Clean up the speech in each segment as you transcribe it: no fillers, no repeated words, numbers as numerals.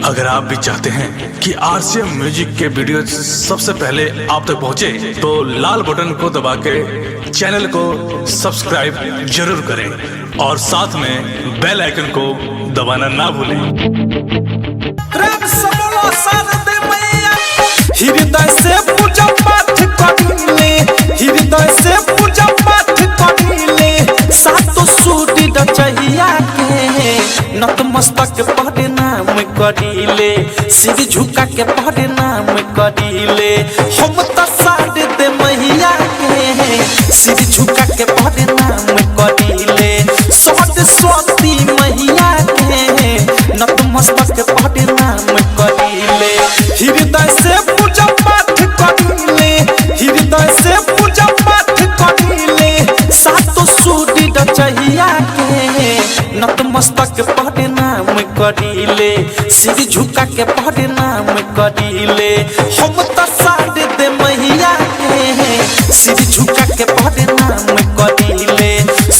अगर आप भी चाहते हैं कि आरसीएम म्यूजिक के वीडियो सबसे पहले आप तक पहुंचे, तो लाल बटन को दबा के चैनल को सब्सक्राइब जरूर करें और साथ में बेल आइकन को दबाना ना भूलें। हृदय से पूजा पाठ करिले, हृदय से पूजा पाठ करिले, सातो सूर्य रचैया के नतमस्तक पढ़े नाम करिले, सिर झुका के पढ़े नाम करिले। हम त सारे दे मैया के सिर झुका के पढ़े नाम करिले, सरस्वती मैया के नतमस्तक पढ़े नाम करिले। हृदय से पूजा पाठ करिले, हृदय से पूजा पाठ करिले, सातो सूर्य रचैया के नतमस्तक पढ़े नाम करिले, सिर झुका के पढ़े नाम करिले। हम त सारे दे मैया के सिर झुका के पढ़े नाम करिले,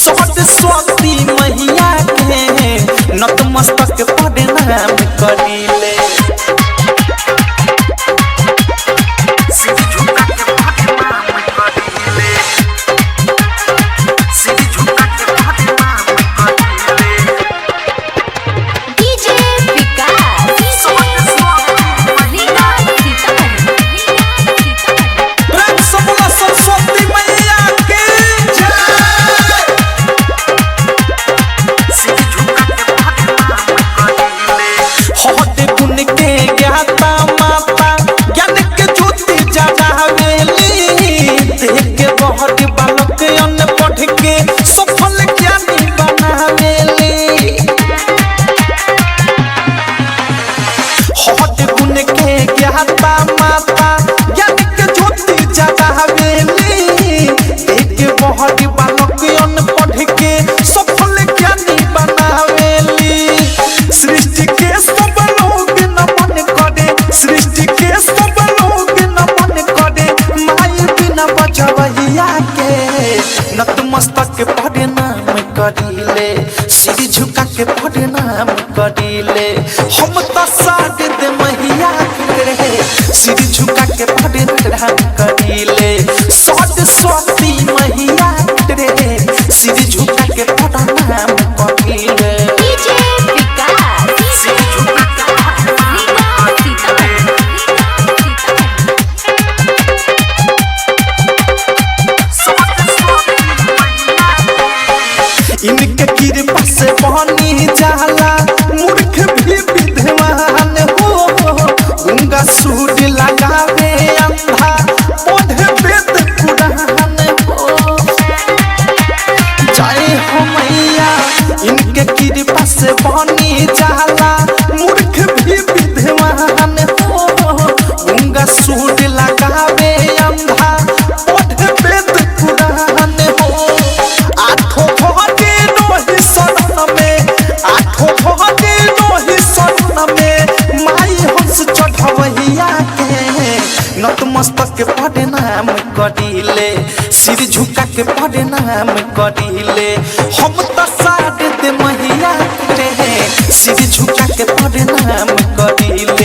सरस्वती मैया के नतमस्तक पढ़े नाम करिले। नतमस्तक पढ़े नाम करिले, सिर झुका के पढ़े नाम करिले। हम त सारे दे मैया के सिर झुका के पढ़े नाम करिले, सरस्वती मैया के सिर झुका के पढ़े नाम करिले। इनके कृपा से बनी जाला मूर्ख भी विद्वान हो, गंगा सूर्य लगावे अंधा पढ़े वेद पुराण हो। जय हो मैया इनके कृपा से बनी जाला मूर्ख भी विद्वान हो, गंगा सूर्य लगावे अंधा पढ़े वेद पुराण हो। आठों नतमस्तक पढ़े नाम करिले, सिर झुका के पढ़े नाम करिले। हम त सारे दे मैया के सिर झुका के पढ़े नाम करिले,